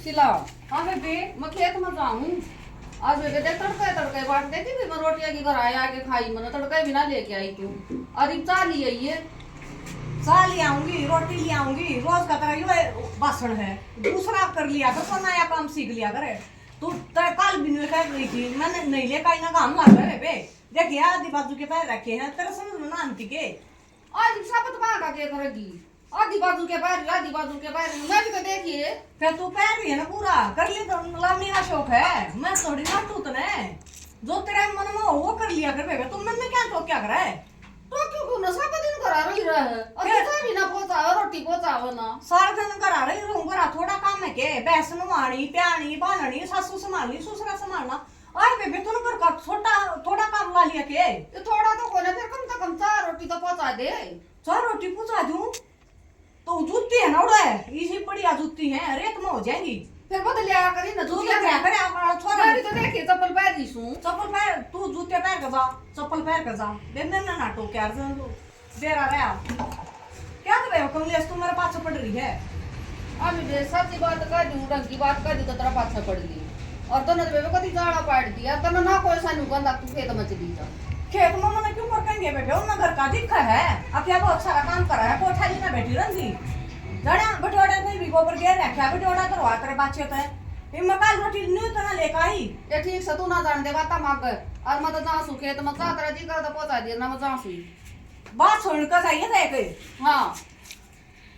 सिला। हाँ बेबे मैं खेत में जाऊँ आज बेबे देख तड़के तड़के बाट देती भी मैं रोटियां की घर आया आके खाई मैंने तड़के बिना लेके आई तू अरे चाह ली आई है चाह ले आऊंगी रोटी ले आऊंगी रोज का तरह ये भाषण है दूसरा कर लिया कर तो नया काम सीख लिया करे तू कल भी नहीं कह रही थी मैंने नहीं ले का काम लग रहा है बे देखिए आधी बाजू के पैर रखे हैं तेरे समझ में ना आती के आज साबत कहाँ का क्या करेगी आधी बाजू के पैर आधी बाजू के पैर मैं भी तो देखिए फिर तू पैर भी है ना पूरा कर ले तो मेरा शौक है मैं थोड़ी ना टूट ने जो तेरे मन में हो वो कर लिया कर बेबे तुम मैंने क्या तो क्या करा है तो क्यों ना सब दिन करा रही रहे और तो भी ना पहुंचाओ रोटी पहुंचाओ ना सारा दिन करा रही रहूं करा थोड़ा काम है के भैंस नवाणी प्याणी बांधनी सासू संभालनी ससुरा संभालना और बेबे तूने कर का थोड़ा काम ला लिया के ये थोड़ा तो कोने फिर कम से कम 4 रोटी तो पहुंचा दे 4 रोटी पहुंचा दूं तो जूती है ना उड़ा है इसी बढ़िया जूती है रेत में हो जाएगी फिर बदल लिया करी ना जूते क्या करे अपना छोरा मैं भी तो देखिए चप्पल पहन ली हूं चप्पल पहन तू जूते पहन के जा चप्पल पहन के जा देने ना नाटो क्या देरा रहा क्या कर रहे हो कमलेश तू मेरे पास पड़ रही है अभी दे सच्ची बात कर दूं ढंग की बात कर दूं तो तेरा पाछा पड़ गई और तो न बेबे कदी जाड़ा पाड़ दिया तो ना कोई सानू गंदा तू खेत में चली जा खेत में मैंने क्यों कर कहेंगे बेबे उन घर का दिक्खा है अब क्या बहुत सारा काम करा है कोठाली में बैठी रंजी जड़ा बटोड़ा नहीं भी गोबर घेर रखा बटोड़ा करवा तेरे बाचे तो है इनमें काल रोटी नहीं तो ना लेकर आई ये ठीक से तू ना जान दे बाता मांग और मैं तो जासू खेत में जा तेरा जी कर तो पहुंचा दिया ना मैं जासू बात सुन कर जाइए देख हां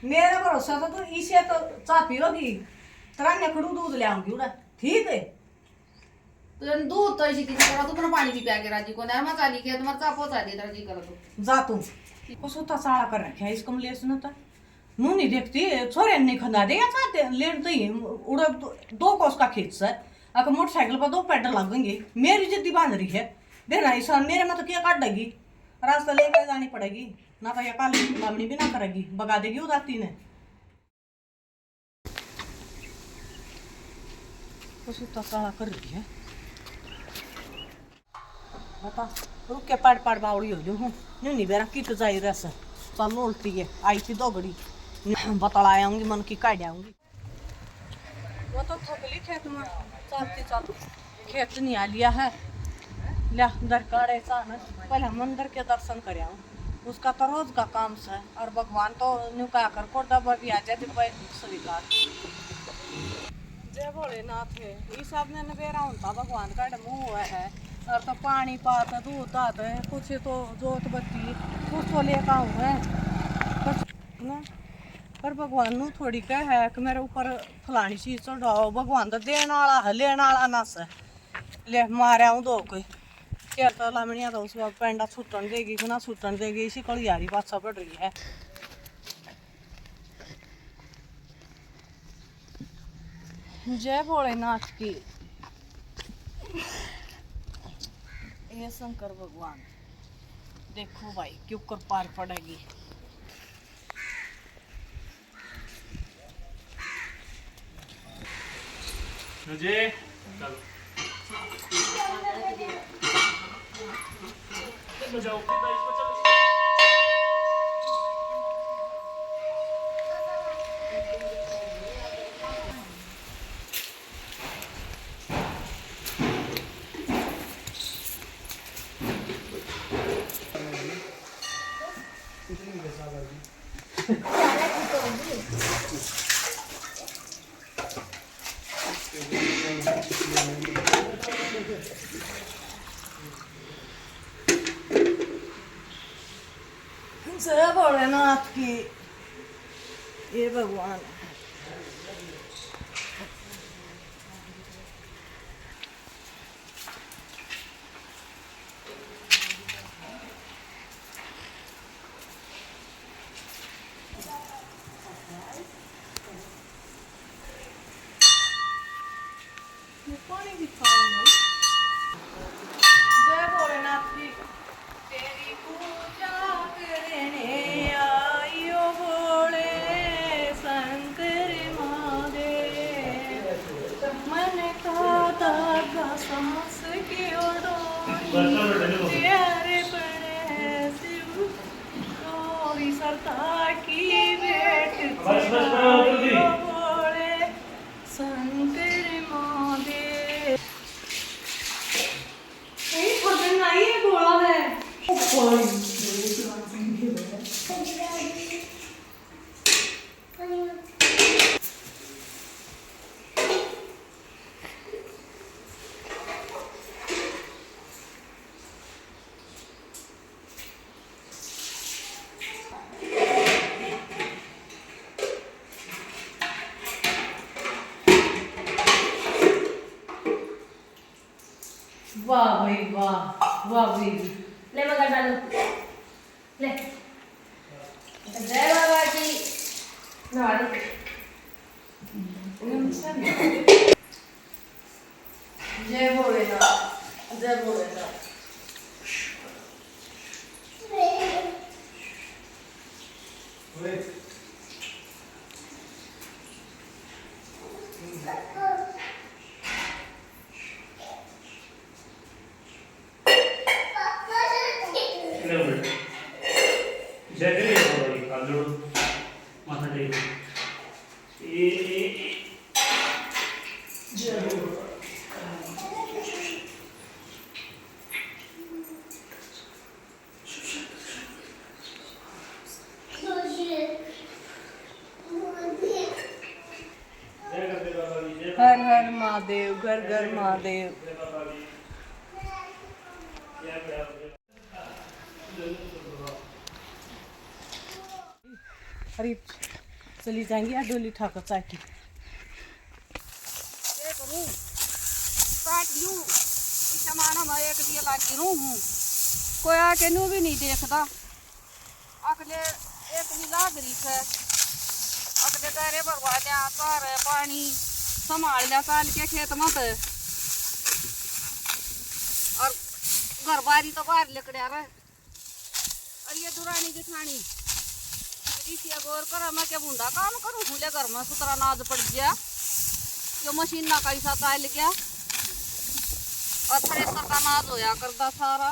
मेरा भरोसा तो इसे तो चाह पियोगी तेरा नेकड़ू दूध ले आऊंगी उड़ा ठीक है तो दूध तो इसी की करा तू अपना पानी भी पिया के राजी को ना मैं चाली खेत में चा पहुंचा दे तेरा जी कर तो जा तू उसको तो साड़ा कर रखा है इस कमलेश ने तो मुंह नहीं देखती छोरे नहीं खंदा दे या चाहते लेट तो ही उड़ा 2 कोस का खेत से अगर मोटरसाइकिल पर 2 पेडल लगेंगे मेरी जिद्दी बांध रही है देना इस मेरे में तो क्या काट देगी रास्ता लेकर जानी पड़ेगी ना तो ये काली लामनी भी ना करेगी भगा देगी उदाती ने उसको तो साड़ा कर रही है बता रुक के पाड़ बावड़ी हो जाऊँ नहीं बेरा किट जाई रस चल उल्टी है आई थी 2 घड़ी बतला आऊंगी मन की काट आऊंगी वो तो थोकली खेत में चलती खेत नहीं आ लिया है लिया दरकार ऐसा ना पहले मंदिर के दर्शन कर आऊँ उसका तो रोज का काम है और भगवान तो न्यू का कर को डब्बा भी आ जाए तो स्वीकार जय भोलेनाथ है इस सब ने नवेरा होता भगवान का मुँह हुआ है और तो पानी पात दूध दात है कुछ तो जोत बत्ती कुछ तो लेकर आऊँ है ना पर भगवान नू थोड़ी कह है कि मेरे ऊपर फलानी चीज चढ़ाओ भगवान तो देने वाला है लेने वाला नस है ले मारे आऊँ 2 कोई क्या तो लामणिया तो उस वक्त पेंडा छुटन देगी कि ना छुटन देगी इसी को यारी पाछा पड़ रही है जय भोलेनाथ की ये शंकर भगवान देखो भाई क्यों कर पार पड़ेगी मुझे चलो जाओ जय भोलेनाथ की ये भगवान पानी भी जय भोलेनाथ की तेरी पूजा करने आइयो भोले शंकर महादेव मन का सांस की प्यारे बड़े शिव तोरी सरता की बेट भोले वाह भाई वाह, वाह भाई। ले मगर डालो ले। जय बाबा की नहा ले। जय भोलेनाथ, जय भोलेनाथ। ले उलट जय करिए बाबा की हाथ जोड़ो माथा टेको ए जय हो जय करते बाबा की जय हर हर महादेव, घर घर महादेव। जय बाबा की जय बाबा अरे चली जाएंगी या डोली ठाकर चाकी। क्या करूं काट लूं इस जमाना में एक दिया लागी रहूं हूं कोई आके नू भी नहीं देखता अगले एक भी लाग रही है अगले दायरे भरवा लिया तार पानी संभाल लिया साल के खेत मत और घर बारी तो बाहर लिकड़िया रहे और ये दुरानी जिठानी इसिया गौर करा मैं क्या बूंदा काम करूं भूले घर में सुतरा नाज पड़ गया यो मशीन ना कैसा काल गया और थ्रेसर का नाज होया करदा सारा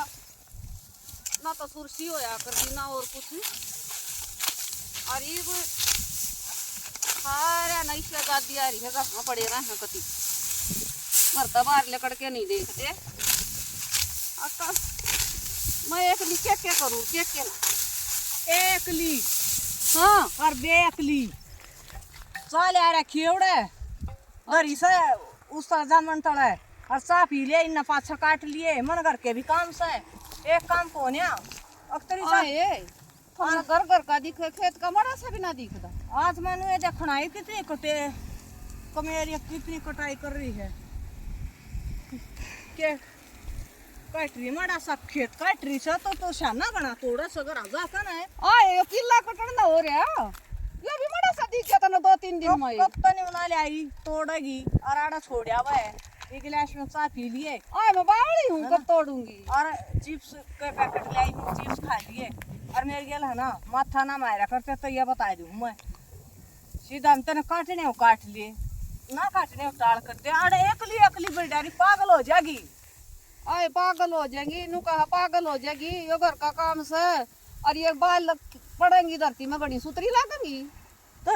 ना तो सुरसी होया करदी ना और कुछ और ये सारे नई से आजादी आ रही है घर में पड़े रहे हैं कति घर तो बाहर लेकर के नहीं देखते अक्का मैं एक लिखे क्या करूँ क्या ना एकली हाँ और बेअकली चल यार खेवड़े घरी से उस जमन तड़े और साफ ही ले इन पाछा काट लिए मन घर के भी काम से एक काम कोन्या अक्तरी सा आए हमारा घर घर का दिखे खेत का बड़ा सा भी ना दिखता आज मैंने ये देखना है कितनी कटे कमेरी कितनी कटाई कर रही है के काट रही मड़ा सा खेत काट रही से तो शाना बना थोड़ा सा घर आजा का है आए किला कटन ना हो रहा ये भी बड़ा सा दिख गया था ना 2-3 दिन में कब तने उना ले आई तोड़ेगी और आड़ा छोड़िया हुआ है एक गिलास में चा पी लिए आए मैं बावड़ी हूँ कब तोड़ूंगी और चिप्स के पैकेट ले आई चिप्स खा लिए और मेरे गेल है ना माथा ना मारा करते तो ये बता दूँ मैं सीधा हम तेने काटने हो काट लिए ना काटने हो टाल करते अरे एकली बिल्डारी पागल हो जाएगी आए पागल हो जाएंगी नू कहा पागल हो जाएगी ये घर का काम से और ये बाल पड़ेंगी धरती में बड़ी सुतरी लगेंगी तो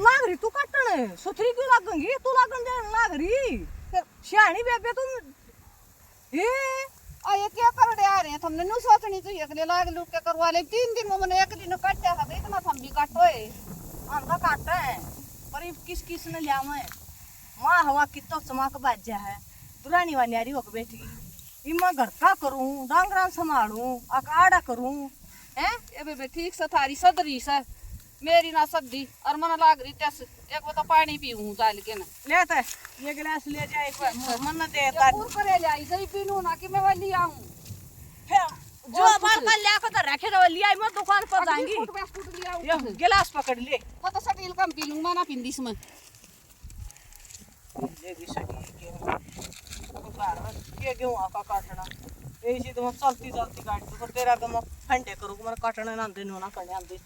लाग रही तू काटने सुथरी क्यों लगेंगी तू लगन दे लाग रही फिर सियाणी बेबे तुम ये आए क्या कर रहे आ रहे हैं तुमने नू सोचनी चाहिए अगले लाग लूट के करवा ले 3 दिन में मैंने एक दिन काटा था इतना हम भी काटो है हमका काटा है पर किस ने लिया मैं माँ हवा कितो चमक बाजा है दुरानी वाली यारी होक बैठी इमा घर का करूं डांगरा संभालूं आकाड़ा करूं हैं ये बेबे ठीक से थारी सदरी से मेरी ना सदी और मन लाग रही तस एक बता पानी पीऊं चाल के ना लेते ये गिलास ले जाए मन न दे ये पूर करे ले आई सही पीनू ना कि मैं वाली आऊं जो बाल का ले के तो रखे तो लिया मैं दुकान पर जाएंगी फूट लिया ये गिलास पकड़ ले वो तो सटील कम पी लूं मैं ना पिंदिस में ले भी सकी के क्यों आका काटना ऐसी तो मैं चलती काट तो तेरा तो मैं फंडे करूँ मैं काटने ना दिन ना करने आंदे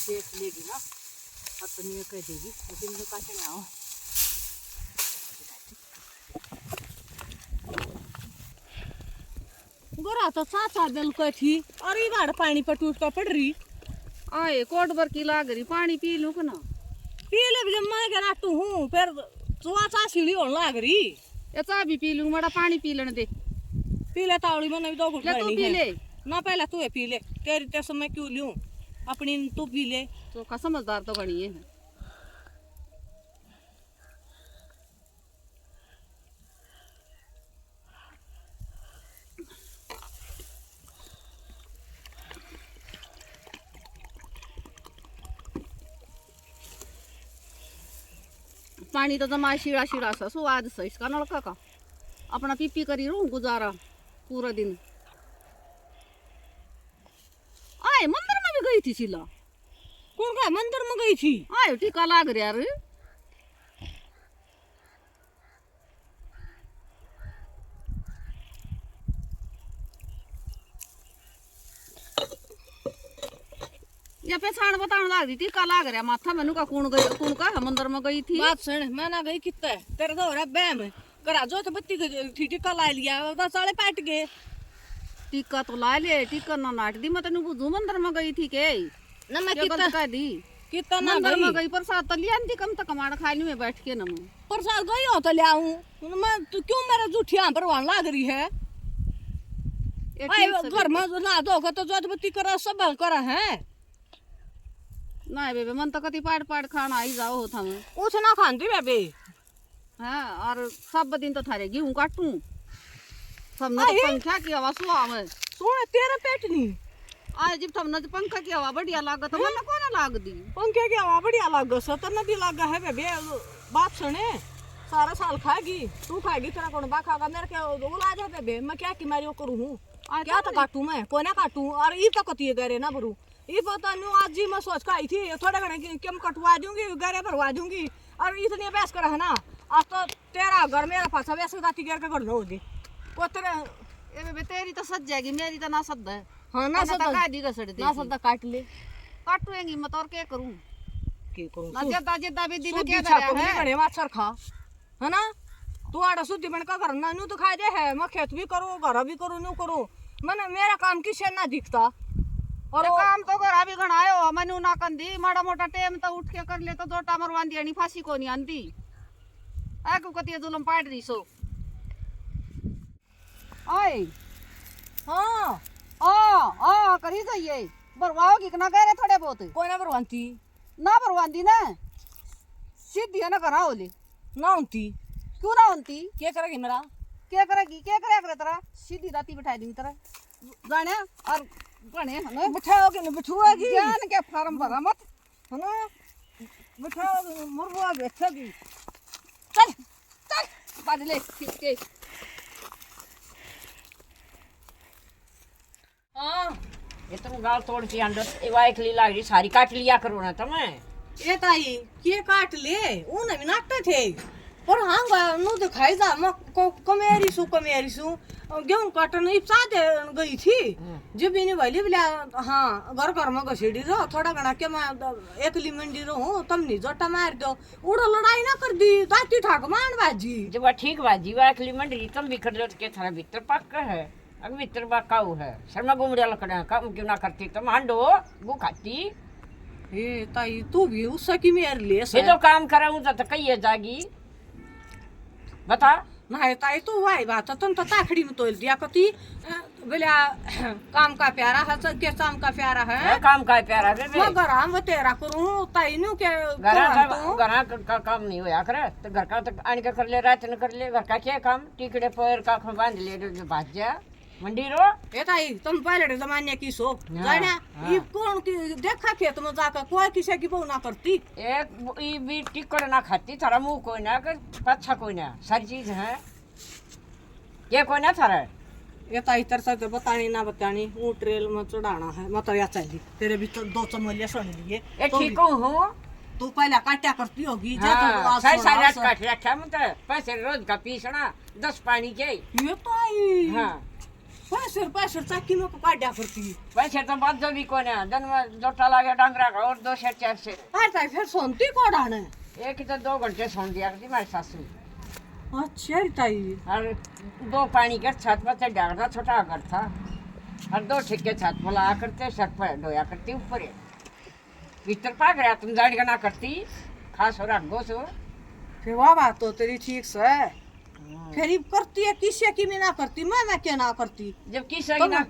देख लेगी ना अपनी कह देगी लेकिन मैं काटने आओ गोरा तो चाचा दिल को थी और ये बाढ़ पानी पर टूट कर पड़ रही आए कोट भर की लाग रही पानी पी लूं ना पी ले जब मैं के राटू हूँ फिर चुवाचा शिळी होण लाग रही। ये चा भी पी लूं, मड़ा पानी पी लेने दे। पी ले तावड़ी मैंने भी 2 घुट ले तू भरनी पी है। ले। ना पहले तू पी ले, तेरी ते समय क्यों लूं, अपनी तू पी ले। तो का समझदार तो बनी है। पानी तो जमा शीड़ा शीड़ा सा स्वाद सा इसका नलका का। अपना पी करी रू गुजारा पूरा दिन। आए मंदिर में भी गई थी शीला। कौन का मंदिर में गई थी? आयो टीका लाग रहा यार। या पहचान बताने लाग दी टीका लाग रहा माथा मैनू का कौन का मंदिर में गई थी। बात सुन, मैं ना गई कितना है तेरे तो हो रहा बैम करा जो तो बत्ती थी टिक्का ला लिया, बस साले पाट गए। टीका तो ला ले, टीका ना नाट दी। मैं तेन बुझू मंदिर में गई थी के ना मैं क्या गलत कह दी। कितना ना मंदिर में गई गई प्रसाद तो लिया नहीं, कम तक कमाड़ खाई में बैठ के ना। प्रसाद गई हो तो ले आऊं मैं, तू क्यों मेरा जूठी यहाँ पर वहां लाग रही है? ये भाई ठीक से घर में ना धोखा तो जोत बत्ती करा सब करा है ना बेबे। मन तो कति पाड़ पाड़ खाना आई जाओ होता मैं। कुछ ना खाती बेबे। हाँ और सब दिन तो थारे गेहूं काटूं सबने तो पंखा की हवा सुहा में सुन तेरा पेट नहीं आज जब तुमने तो पंखा की हवा बढ़िया लागत है मन को ना लाग दी। पंखे की हवा बढ़िया लाग सतर नदी लागा है बेबे। बात सुने, सारा साल खाएगी तू, खाएगी तेरा कौन बा खागा? मेरे के उला जा बेबे, मैं क्या की मारी करूं हूं? क्या तो काटूं मैं, कोई ना काटूं। और ई तो कती गरे ना भरू, ये पता नहीं आज जी मैं सोच के आई थी थोड़े घने कम कटवा दूंगी, गरे भरवा दूंगी। और इतनी बहस करा है ना, आज तो तेरा घर मेरा पासा बहस दाती गिर के घर हो दी वो तेरे। ए बेबे तेरी तो सज जाएगी, मेरी तो ना सद है। हाँ ना सदा का दी गसड़ दे ना सदा काट ले काटूंगी मत और क्या करूं। की करूं ना जेदा जेदा भी दी में सुधी क्या छा दया को है। बने माछर खा है ना। तू आड़ा शुद्धि बन का करना न्यू तो खाए दे है। मैं खेत भी करूं, घर भी करूं, न्यू करूं। मैंने मेरा काम किसे ना दिखता। और काम तो घर अभी घणायो मनु ना कंदी माड़ा मोटा टेम तो उठ के कर ले तो जोटा मरवांदी आणि फांसी को नहीं आंदी। आ को कती जुलम पाड़ रही सो। आए हाँ आ करी जाइए भरवाओगी कि ना कह रहे थोड़े बहुत कोई ना भरवाती ना भरवांदी ना सीधी है ना करा होली ना होती। क्यों ना होती? क्या करेगी मेरा? क्या करेगी क्या करे तेरा सीधी राती बिठा दूंगी तेरा जाने और बने हमें बिठाओगे ना बिठुआगी ज्ञान के फार्म भरा मत है ना। बिठाओगे मुर्गा बैठेगी। चल चल बदले ठीक के। हाँ ये तुम गाल तोड़ के अंदर वाइकली लाग रही सारी काट लिया करो ना तुम्हें। ये ताई के काट ले उन भी नाटक थे पर हाँ नु तो खाई जा मैं कमेरी सु गेहूं काटन इप्सा दे गई थी जब भी नहीं भैली बोले। हाँ घर में घसीडी रहो थोड़ा घना के मैं एकली मंडी रहो तुम नहीं जोटा मार दो उड़ो लड़ाई ना कर दी दाती ठाक मान बाजी जब वह ठीक बाजी वाइकली मंडी तुम भी कर लो तो के थारा भीतर पक्का है अगर भीतर बाकाऊ है शर्मा गुमड़िया लकड़ा काम क्यों ना करती तुम हांडो गु खाती। ये ताई तू भी उससे की मेर ले ये तो काम कराऊं तो कही जागी बता ना ताई तू वाई बात तुम तो ताखड़ी में तोल दिया कती बोले काम का प्यारा है के काम का प्यारा है काम का प्यारा बेबे मैं घर हम तेरा करूं ताई नु के घर का काम नहीं होया करे तो घर का तो आन के कर ले रात न कर ले घर का क्या काम टिकड़े पैर का बांध ले भाज जा मंडी रो। ए ताई तुम पहले जमाने की सो जाने हाँ। ये कौन की देखा खेत में जाकर कोई किसी की बहु ना करती एक ई भी टिकड़ ना खाती थारा मुंह कोई ना कर पच्छा कोई ना सारी चीज है ये कोई ना थारा। ये ताई तेरे से बतानी ना बतानी वो ट्रेल में चढ़ाना है मैं तो या चली तेरे भी तो 2 चमलिया सुन लिए ये ठीक हूँ तू पहले काटा करती होगी सारी सारी रात काट रखा मतलब पैसे रोज का पीसना 10 पानी के ये ताई हाँ पैसे चाकी में काटा करती पैसे तो बात जो भी कोने दिन में जोटा लागे डांगरा का और 2 शेर 4 शेर। अरे ताई फिर सोनती को डाने एक तो 2 घंटे सोन दिया करती हमारी सासू। अच्छा ताई और 2 पानी के छत पर से डालता छोटा घर था और 2 ठिके छत पर ला करते छत पर डोया करती ऊपर भीतर पा गया तुम जाड़ी का ना करती खास हो रहा गो सो कि वाह बात तो तेरी ठीक से फिर ये करती है किसे की मैं ना करती मैं क्या ना करती जब किसी ना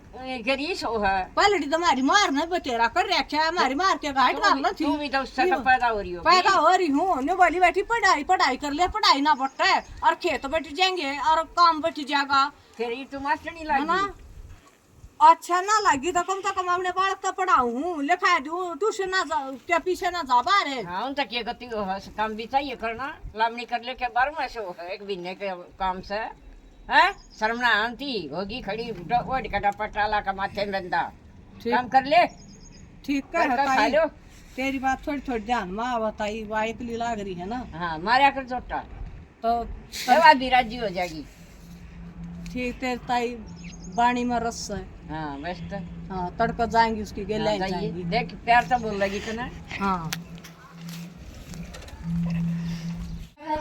गरीस हो है पहले तो हमारी मार ने बतेरा कर रखा है हमारी मार के घाट कर लो थी तू भी तो उससे का पैदा हो रही हो पैदा हो रही हूँ ने बोली बैठी पढ़ाई कर ले पढ़ाई ना बटे और खेत बैठ जाएंगे और काम बैठ जाएगा फिर ये तू मास्टर नहीं है ना लगी अच्छा ना लगी तो कम से कम अपने बालक तो पढ़ाऊँ लिखा दूँ ट्यूशन ना जा क्या पीछे ना जा बाहर हाँ उन तक ये गति हो है काम भी चाहिए करना लामनी कर ले के 12 में से हो है एक महीने के काम से है शर्मना आंती होगी खड़ी ओढ़ कटा पटाला का माथे में बंदा काम कर ले ठीक कर खा है लो तेरी बात थोड़ी थोड़ी ध्यान में बताई वाइक ली लाग रही है ना हाँ मारा कर जोटा तो सेवा भी राजी हो जाएगी ठीक तेरी ताई बाणी में रस है हाँ बस तो हाँ तड़का जाएंगी उसकी गेले हाँ, जाइए। जाएंगी देख प्यार तो बोल लगी तो ना हाँ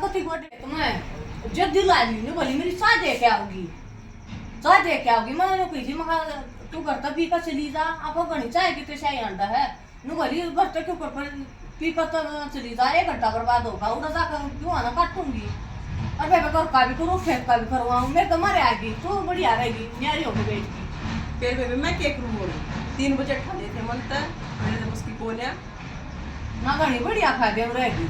कथी गोटे तुम्हें जल्दी ला ली नहीं बोली मेरी चाय दे के आओगी मैंने कही थी मगर तू घर तक पी कर चली जा आपको घनी चाय की तो चाय अंडा है नु बोली घर तक क्यों कर पी कर तो चली जा 1 घंटा बर्बाद होगा उधर जाकर क्यों आना काटूंगी और मैं घर का भी करूँ खेत का भी करवाऊँ मेरे तो मरे आएगी तू बढ़िया रहेगी न्यारी होगी बेटी फिर बेबी मैं केक रूम हो रही 3 बजे खा लेते मन तक मैंने जब उसकी कोल्या ना घनी बढ़िया खा दे रहेगी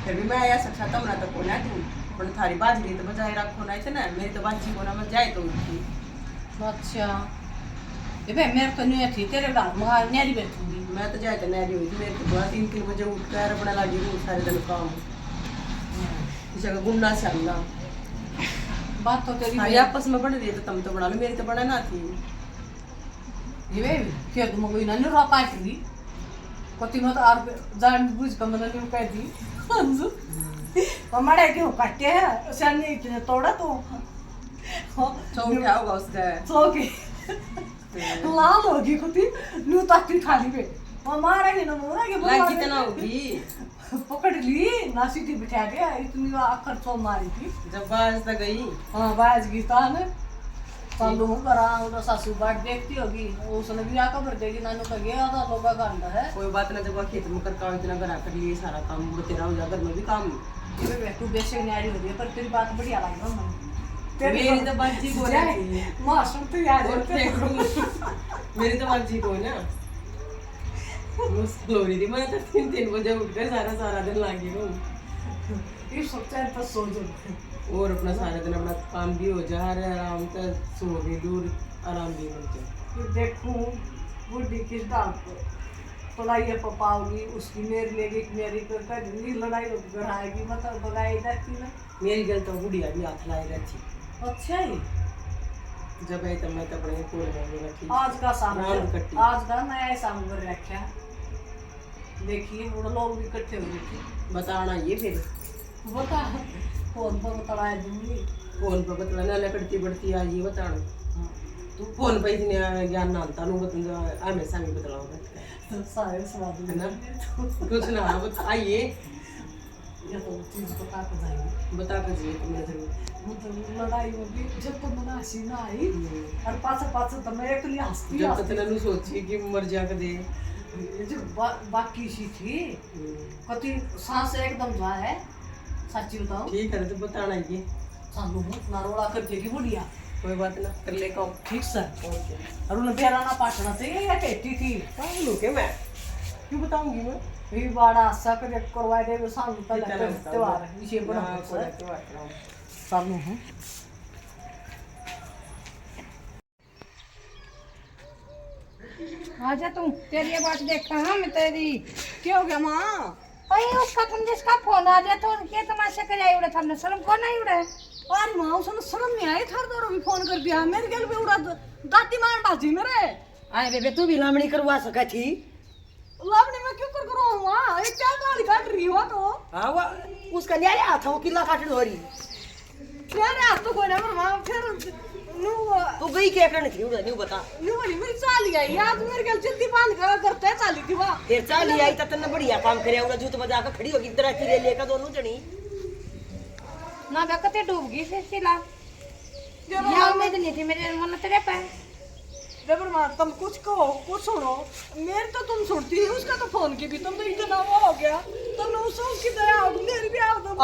फिर भी मैं आया सकता तब ना तो कोल्या तू पर थारी बाजरी तो बजाय रखो ना इतना मेरी तो बाजी को ना मत जाए तो उसकी अच्छा ये भाई मेरे तो नहीं थी तेरे घर में न्यारी बैठूंगी मैं तो जाए तो नहीं हुई थी मेरे तो बहुत 3 बजे उठ कर अपना लगी हूँ सारे दिन काम इस जगह घूमना चलना बात तो तेरी हाँ आपस में बन रही तो तुम तो बना लो मेरी तो बना ना थी ये भाई फिर तुम कोई ना नहीं रो पाएगी कति मत आर जान बुझ कर मैंने नहीं कह दी अंजू हमारे क्यों काटे हैं सन इतने तोड़ा तो तो क्या होगा उसका सो के लाल होगी कुती नू ताकती थाली पे हमारे के ना मोरा के लाइक कितना होगी पकड़ ली नासी थी बिठा दिया इतनी आखर तो मारी थी जब बाज तक गई हाँ बाज गीता ने चालू हूँ करा उधर सासू बाट देखती होगी उसने भी आकर भर देगी नानू का गया था लोगा का अंडा है कोई बात ना जब खेत में करता इतना बना कर लिए सारा काम तेरा हो जाएगा घर में भी काम तू बेशक न्यारी हो रही है पर तेरी बात बढ़िया लग रहा है मेरी तो बाजी को ना मौसम तो याद है मेरी तो बाजी को ना मुश्किल हो रही थी मैं तो 3 बजे उठ कर सारा दिन लागी हूँ ये सोचा तो सो जो और अपना सारा दिन अपना काम भी हो जा रहा है आराम से सो भी दूर आराम भी हो जाए देखूं बुढ़ी किस डाल पर पढ़ाई पाओगी उसकी मेरी लेगी मेरी कर लड़ाई घर आएगी मतलब बगाई जाती ना मेरी गल तो बुढ़िया भी हाथ लाई रहती अच्छा ही जब है तो मैं तो अपने कोल में रखी आज का शाम राम कट्टी आज का नया शाम कर रखा देखिए वो लोग भी इकट्ठे हो गए बताना ये फिर बता फोन पर बताया दूंगी फोन पर बतलाना लकड़ती बढ़ती आज ये बताना तू फोन पे इतने ज्ञान ना आता नु बता हमेशा नहीं बतलाऊंगा सारे स्वाद है ना कुछ ना बताइए ये तो चीज बता कर जाएगी बता कर जी तुम्हें जरूर मतलब लड़ाई होगी जब तो मनासी ना आई और पास तो मैं अकेली हंसती जब तक तू सोची कि मर जा के दे ये जो बाकी सी थी कति सांस एकदम जा है सच्ची बताओ ठीक है तो बताना ये सालू नारोड़ा कर देगी बुढ़िया कोई बात ना कर ले काम ठीक सर ओके और उन्हें बेराना पाटना चाहिए या कहती थी काम लो के मैं क्यों बताऊंगी मैं भी बड़ा आशा कर करवा दे सालू का कितना लगता त्योहार है इसे बड़ा हाँ, सर त्योहार कराऊं। सालू है आजा तू तेरी ये बात देखा हाँ मैं तेरी क्या हो गया माँ अरे उसका तुम जिसका फोन आ जाए तो उनके तमाशा कर आई उड़े हमने शर्म को नहीं उड़े अरे माँ उसने शर्म नहीं आई थार दौड़ो भी फोन कर दिया मेरे गल पे उड़ा दाती मान बाजी मेरे आए बेबे तू भी लामणी करवा सका थी लावनी में क्यों कर करो माँ एक क्या गाली काट रही हो तो हाँ वो उसका न्याय आता वो किला काट हो रही फिर आज तो कोई ना पर माँ फिर नु तू गई क्या करने थी न्यू बता नु वाली मेरी चाली आई आज मेरे गल जल्दी बांध कर करते चाली थी वाह फिर चाली आई तो तन्ने बढ़िया काम करे होगा जूत बजा के खड़ी होगी तरह की लेकर दोनों जनी ना बेकते डूब गई से सिला या उम्मीद नहीं थी मेरे मन तेरे पे जबर माँ तुम कुछ कहो कुछ सुनो मेरे तो तुम सुनती ही उसका तो फोन की भी तुम तो इतना वो हो गया तो नौसों की दया मेरी भी आओ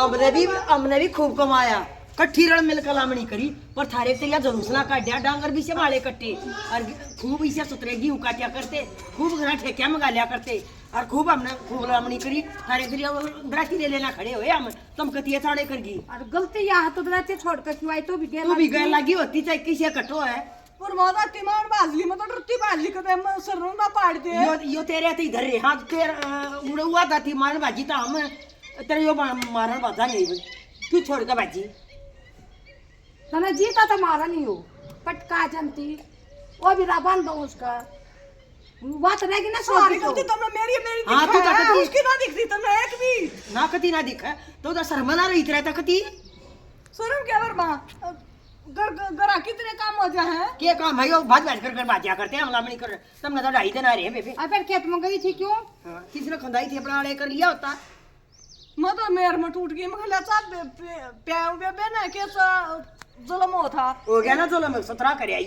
हमने भी खूब कमाया कट्ठी रण मिलकर लामणी करी पर थारे तेरिया जलूसना काटिया डांगर भी से माले कट्टे और खूब इसे सुतरे गेहूं काटिया करते खूब घना ठेकिया मंगा लिया करते और खूब हमने खूब लामणी करी थारे तेरिया दराती ले लेना खड़े हुए हम तुम कतिया थाड़े करगी और गलती यहाँ तो दराते छोड़ कर क्यों आई तो भी तू भी गए लगी होती चाहे किसी कटो है पर मादा तिमार बाजली में तो डरती बाजली को ते सरनो ना पाड़ दे यो तेरे ते इधर रे हाथ के उड़ा हुआ था थी मारन बाजी था हम तेरे यो मारन बाजा नहीं भाई तू छोड़ के बाजी सना जीता तो मारा नहीं हो पटका जनती वो भी राबान दो उसका बात रहेगी ना सारी सॉरी गलती तुमने मेरी हाँ, तू दिखा है, तो उसकी ना दिखती तुमने एक भी ना कती ना दिखा तो उधर शर्मना रही तरह तक कती शर्म क्या वर्मा गरा कितने काम हो जाए हैं के काम है यो भाज भाज कर बाजिया करते हैं हम लामणी कर तुमने तो ढाई दिन आ रहे हैं बेबे अब फिर खेत में गई थी क्यों हाँ, किसने खंदाई थी अपना आड़े कर लिया होता मैं तो मेर में टूट गई मैं चाह प्याऊ बेबे ना के जुल्म हो था हो गया ना चलो मैं 17 कर आई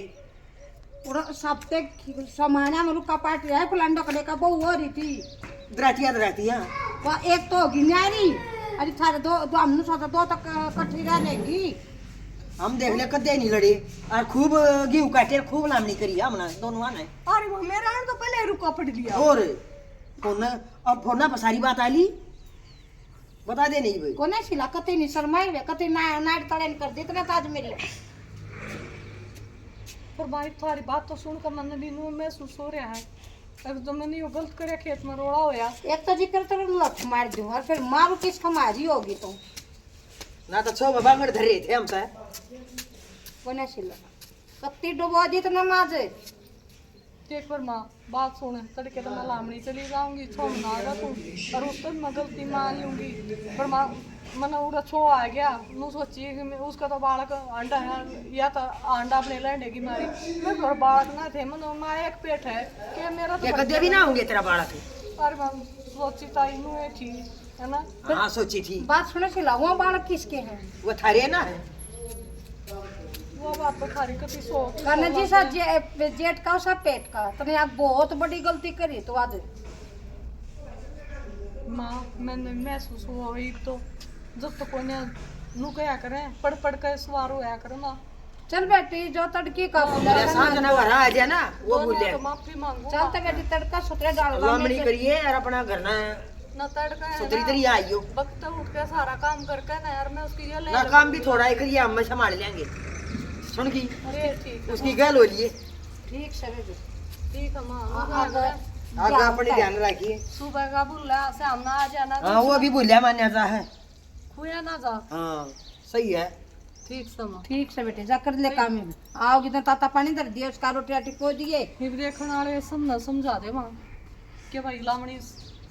पूरा सप्ते समाना में रुका पाट रहा है फलांडो कड़े का बहु हो रही थी दरातिया वह एक तो होगी न्यारी अरे थारे दो हमने सोचा दो तक कट्ठी रहेगी हम देख ले कदे नहीं लड़े और खूब गेहूं काटे खूब लामणी करी हमने दोनों आने अरे वो मेरा तो पहले रुका पड़ लिया और फोन अब फोन पर सारी बात आली बता दे नहीं भाई कोने सिला कते नहीं शर्माई वे कते ना नाट तड़न कर दे इतना ताज मेरी पर भाई तुम्हारी बात तो सुनकर मन भी नू महसूस हो रहा है अगर तुमने नहीं वो गलत करे खेत में रोड़ा होया एक तो जिक्र तो लठ मार दूं और फिर मारू किसका मारी होगी तो ना तो 6 बांगड़ धरे थे हम तो कोने सिला कत्ती डुबो दी तो नमाज एक बार माँ बात सुने तड़के तो मैं लामड़ी चली जाऊंगी छोड़ना आगा तू और उस पर मैं गलती मान लूंगी पर माँ मैंने उड़ा छो आ गया नू सोची कि मैं उसका तो बालक अंडा है या तो अंडा अपने लैंडे की मारी मैं घर बालक ना थे मैं माँ एक पेट है कि मेरा तो कदे भी ना होंगे तेरा बालक अरे मैं सोची ताई नू है थी है ना हाँ सोची थी बात सुने सिला वो बालक किसके हैं वो थारे ना है वो बात तो खारी कती सो कने जी सा जेठ का सा पेट का तने आप बहुत बड़ी गलती करी तो आज माँ मैंने महसूस हुआ वही तो जब तक कोई नू क्या करें पढ़ पढ़ कर सवार होया करे ना चल बेटी जो तड़की का मेरे साथ ना वरा आ जाए ना वो भूले तो माफी मांगू चल तो बेटी तड़का सुतरे डाल लामड़ी करिए और अपना घर ना ना तड़का है सुतरी ना तरी आइयो वक्त उठ के सारा काम करके ना यार मैं उसकी ये ले ना काम भी थोड़ा ही करिए हम संभाल लेंगे सुन की अरे ठीक उसकी गल हो लिए ठीक से बेटी ठीक है माँ आगे अपनी ध्यान रखिए सुबह का बुला से हम ना आ जाना हाँ वो अभी भूलिया मान्यता है खुया ना जा हाँ सही है ठीक से माँ ठीक से बेटे जा कर ले काम में आओगी तो ताता पानी धर दिए उसका रोटी राटी को दिए फिर देखने वाले सब ना समझा दे माँ कि भाई लामड़ी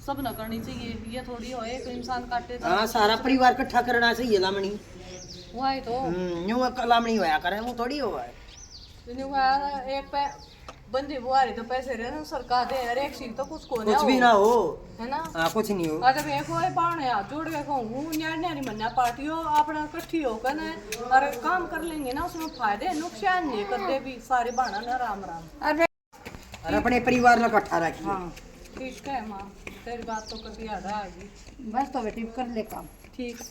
सब न करनी चाहिए ये थोड़ी हो एक इंसान काटे हाँ सारा परिवार इकट्ठा करना चाहिए लामणी वही तो यूं लामणी होया करे वो थोड़ी हुआ है एक पे बंदी बुआरी तो पैसे रहे ना सरकार दे अरे एक चीज तो कुछ को कुछ भी ना हो है ना हाँ कुछ नहीं हो अगर मैं कोई पाने हाथ जोड़ के कहूँ न्यारी न्यारी मन्ना पार्टी हो अपना इकट्ठी हो कर और काम कर लेंगे ना उसमें फायदे नुकसान नहीं करते भी सारे बाणा ना राम राम अरे और अपने परिवार में इकट्ठा रखिए हाँ ठीक है माँ तेरी बात तो कभी याद आ गई बस तो बेटी कर ले काम ठीक